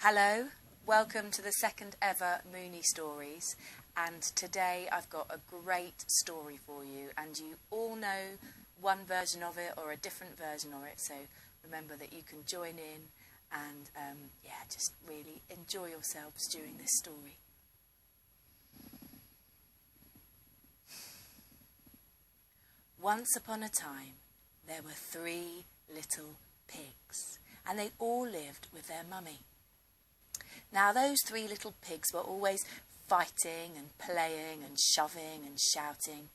Hello, welcome to the second ever Mooney Stories, and today I've got a great story for you, and you all know one version of it or a different version of it, so remember that you can join in and just really enjoy yourselves during this story. Once upon a time, there were 3 little pigs, and they all lived with their mummy. Now, those 3 little pigs were always fighting and playing and shoving and shouting.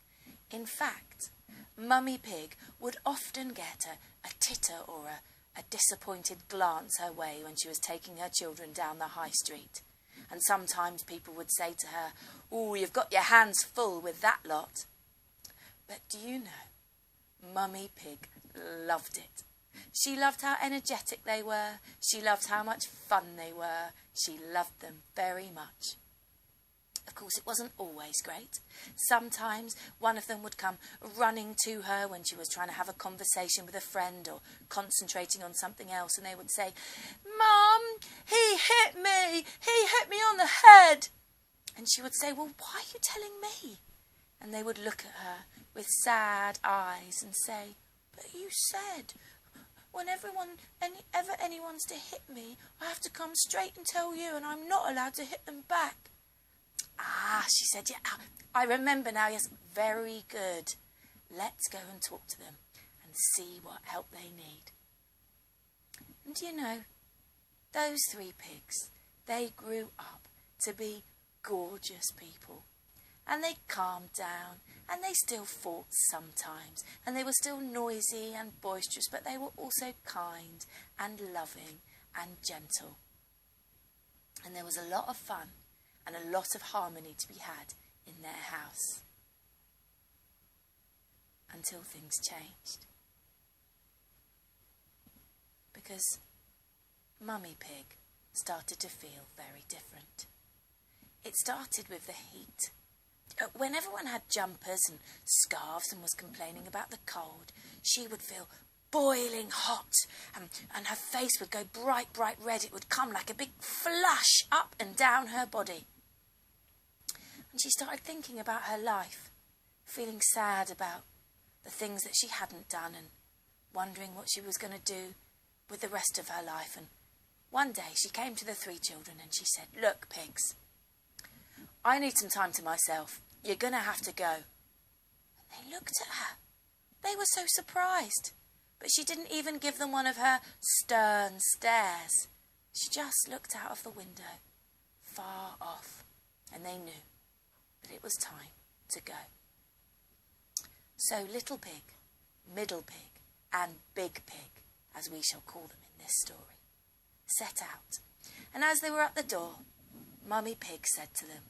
In fact, Mummy Pig would often get a titter or a disappointed glance her way when she was taking her children down the high street. And sometimes people would say to her, "Oh, you've got your hands full with that lot." But do you know, Mummy Pig loved it. She loved how energetic they were. She loved how much fun they were. She loved them very much. Of course, it wasn't always great. Sometimes one of them would come running to her when she was trying to have a conversation with a friend or concentrating on something else, and they would say, "Mum, he hit me. He hit me on the head." And she would say, "Well, why are you telling me?" And they would look at her with sad eyes and say, "But you said, whenever anyone's to hit me, I have to come straight and tell you, and I'm not allowed to hit them back." "Ah," she said, "yeah, I remember now, yes, very good. Let's go and talk to them and see what help they need." And you know, those 3 pigs, they grew up to be gorgeous people. And they calmed down, and they still fought sometimes, and they were still noisy and boisterous, but they were also kind and loving and gentle. And there was a lot of fun and a lot of harmony to be had in their house. Until things changed. Because Mummy Pig started to feel very different. It started with the heat. When everyone had jumpers and scarves and was complaining about the cold, she would feel boiling hot, and her face would go bright, bright red. It would come like a big flush up and down her body. And she started thinking about her life, feeling sad about the things that she hadn't done and wondering what she was going to do with the rest of her life. And one day she came to the 3 children and she said, "Look, pigs, I need some time to myself. You're going to have to go." And they looked at her. They were so surprised. But she didn't even give them one of her stern stares. She just looked out of the window, far off, and they knew that it was time to go. So Little Pig, Middle Pig, and Big Pig, as we shall call them in this story, set out. And as they were at the door, Mummy Pig said to them,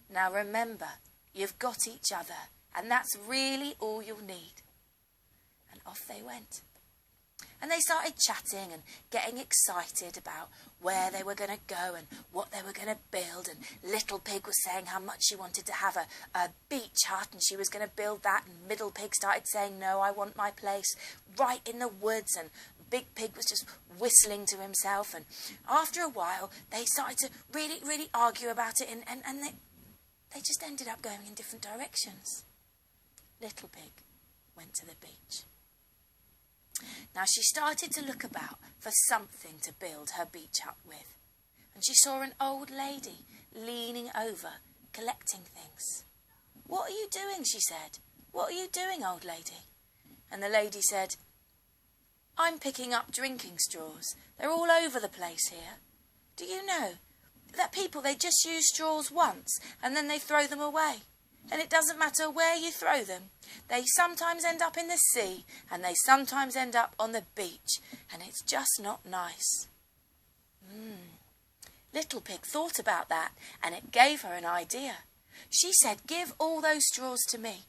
"Now remember, you've got each other, and that's really all you'll need." And off they went. And they started chatting and getting excited about where they were going to go and what they were going to build. And Little Pig was saying how much she wanted to have a beach hut, and she was going to build that. And Middle Pig started saying, "No, I want my place right in the woods." And Big Pig was just whistling to himself. And after a while, they started to really, really argue about it, and they just ended up going in different directions. Little Pig went to the beach. Now she started to look about for something to build her beach hut with. And she saw an old lady leaning over, collecting things. "What are you doing?" she said. "What are you doing, old lady?" And the lady said, "I'm picking up drinking straws. They're all over the place here. Do you know that people, they just use straws once and then they throw them away? And it doesn't matter where you throw them. They sometimes end up in the sea, and they sometimes end up on the beach, and it's just not nice." Little Pig thought about that, and it gave her an idea. She said, "Give all those straws to me."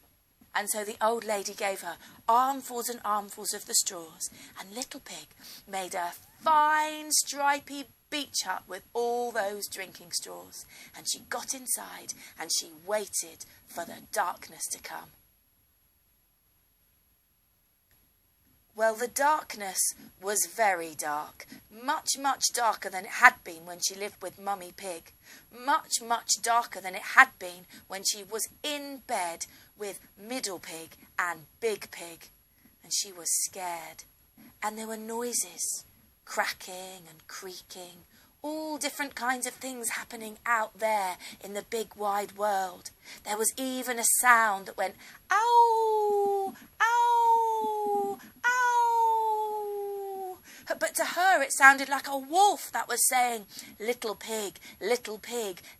And so the old lady gave her armfuls and armfuls of the straws, and Little Pig made a fine stripy beach hut with all those drinking straws. And she got inside and she waited for the darkness to come. Well, the darkness was very dark, much, much darker than it had been when she lived with Mummy Pig, much, much darker than it had been when she was in bed with Middle Pig and Big Pig, and she was scared. And there were noises, cracking and creaking, all different kinds of things happening out there in the big wide world. There was even a sound that went, ow, ow, ow. But to her it sounded like a wolf that was saying, little pig,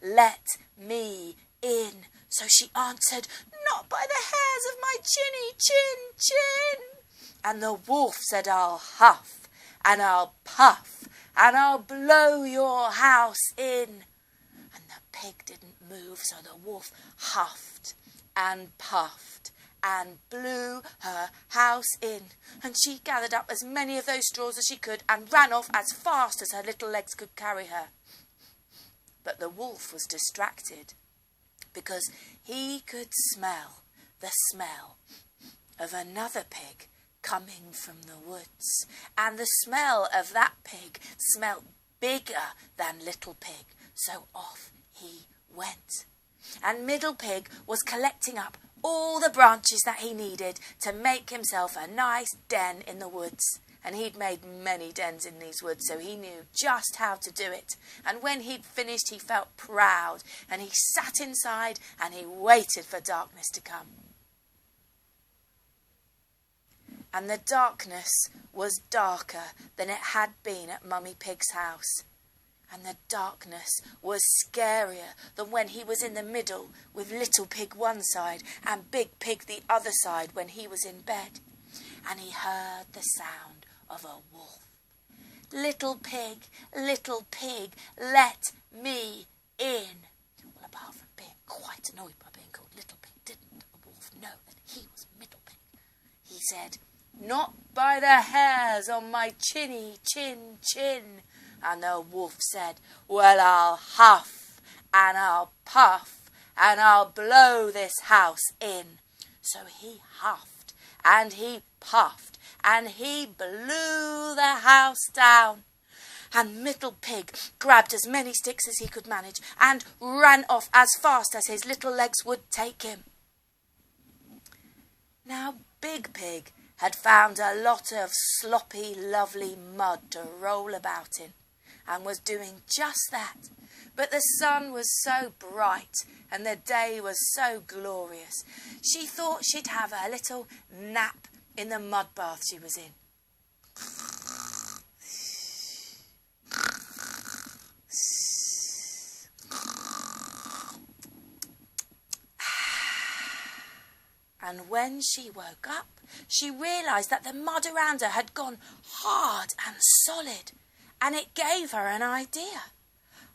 let me in. So she answered, not by the hairs of my chinny chin chin. And the wolf said, I'll huff and I'll puff and I'll blow your house in. And the pig didn't move, so the wolf huffed and puffed and blew her house in. And she gathered up as many of those straws as she could and ran off as fast as her little legs could carry her. But the wolf was distracted because he could smell the smell of another pig coming from the woods, and the smell of that pig smelled bigger than Little Pig, so off he went. And Middle Pig was collecting up all the branches that he needed to make himself a nice den in the woods, and he'd made many dens in these woods, so he knew just how to do it. And when he'd finished, he felt proud, and he sat inside and he waited for darkness to come. And the darkness was darker than it had been at Mummy Pig's house. And the darkness was scarier than when he was in the middle with Little Pig one side and Big Pig the other side when he was in bed. And he heard the sound of a wolf. Little Pig, let me in. Well, apart from being quite annoyed by being called Little Pig, didn't the wolf know that he was Middle Pig? He said, not by the hairs on my chinny chin chin. And the wolf said, well, I'll huff and I'll puff and I'll blow this house in. So he huffed and he puffed and he blew the house down. And Middle Pig grabbed as many sticks as he could manage and ran off as fast as his little legs would take him. Now Big Pig had found a lot of sloppy, lovely mud to roll about in, and was doing just that. But the sun was so bright and the day was so glorious, she thought she'd have a little nap in the mud bath she was in. And when she woke up, she realised that the mud around her had gone hard and solid, and it gave her an idea.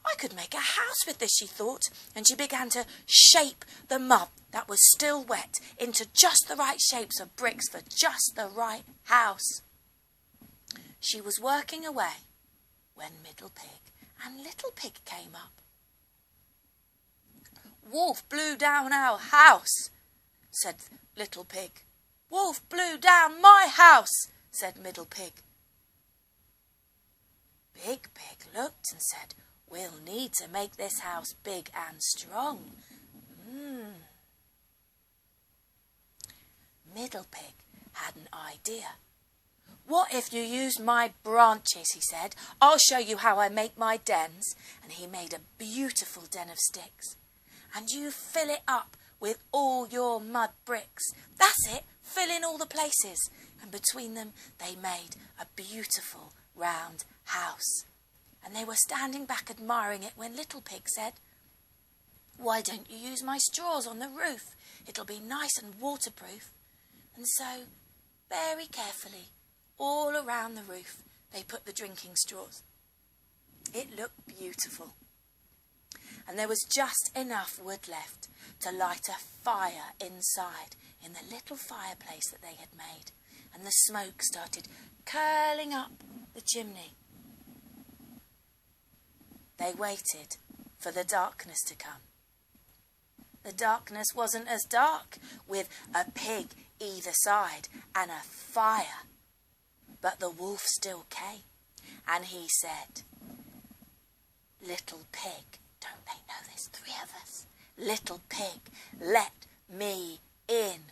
I could make a house with this, she thought, and she began to shape the mud that was still wet into just the right shapes of bricks for just the right house. She was working away when Middle Pig and Little Pig came up. Wolf blew down our house, said Little Pig. Wolf blew down my house, said Middle Pig. Big Pig looked and said, we'll need to make this house big and strong. Middle Pig had an idea. What if you use my branches, he said. I'll show you how I make my dens. And he made a beautiful den of sticks. And you fill it up with all your mud bricks. That's it, fill in all the places. And between them they made a beautiful round house. And they were standing back admiring it when Little Pig said, why don't you use my straws on the roof? It'll be nice and waterproof. And so, very carefully, all around the roof, they put the drinking straws. It looked beautiful. And there was just enough wood left to light a fire inside in the little fireplace that they had made. And the smoke started curling up the chimney. They waited for the darkness to come. The darkness wasn't as dark, with a pig either side and a fire But the wolf still came, and he said, "Little pig," don't they know there's 3 of us? "Little pig, let me in."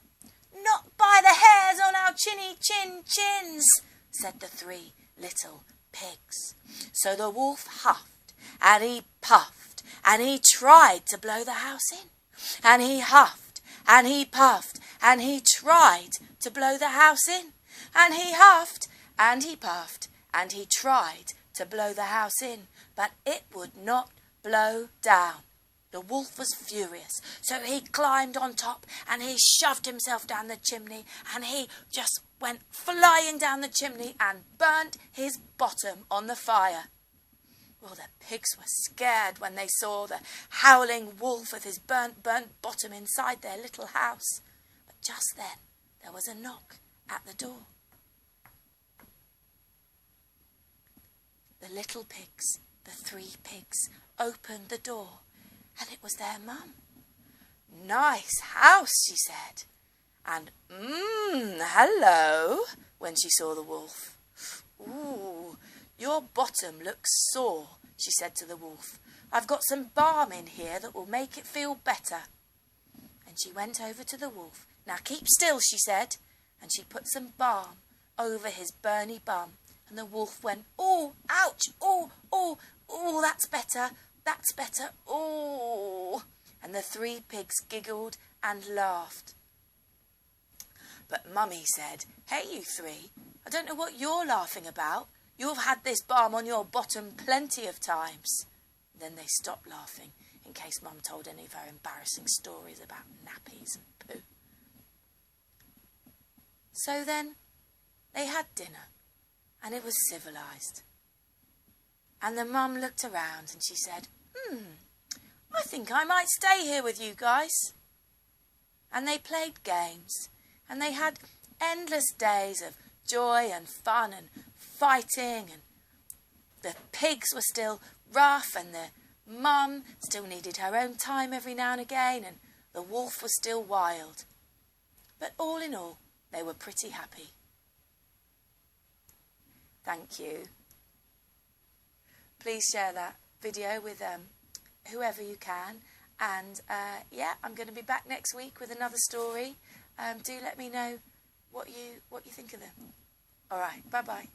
"Not by the hairs on our chinny chins," said the 3 little pigs. So the wolf huffed, and he puffed, and he tried to blow the house in. And he huffed, and he puffed, and he tried to blow the house in. And he huffed, and he puffed, and he tried to blow the house in, but it would not blow down. The wolf was furious, so he climbed on top, and he shoved himself down the chimney, and he just went flying down the chimney and burnt his bottom on the fire. Well, the pigs were scared when they saw the howling wolf with his burnt bottom inside their little house. But just then there was a knock at the door. The little pigs, the 3 pigs, opened the door, and it was their mum. "Nice house," she said, and hello, when she saw the wolf. "Ooh, your bottom looks sore," she said to the wolf. "I've got some balm in here that will make it feel better." And she went over to the wolf. "Now keep still," she said, and she put some balm over his burny bum. And the wolf went, "Oh, ouch, oh, oh, oh, that's better, oh." And the 3 pigs giggled and laughed. But Mummy said, "Hey, you 3, I don't know what you're laughing about. You've had this balm on your bottom plenty of times." Then they stopped laughing, in case Mum told any of her embarrassing stories about nappies and poo. So then they had dinner, and it was civilised. And the mum looked around and she said, "I think I might stay here with you guys." And they played games, and they had endless days of joy and fun and fighting, and the pigs were still rough, and the mum still needed her own time every now and again, and the wolf was still wild. But all in all, they were pretty happy. Thank you. Please share that video with whoever you can. And I'm going to be back next week with another story. Do let me know what you think of them. All right, bye-bye.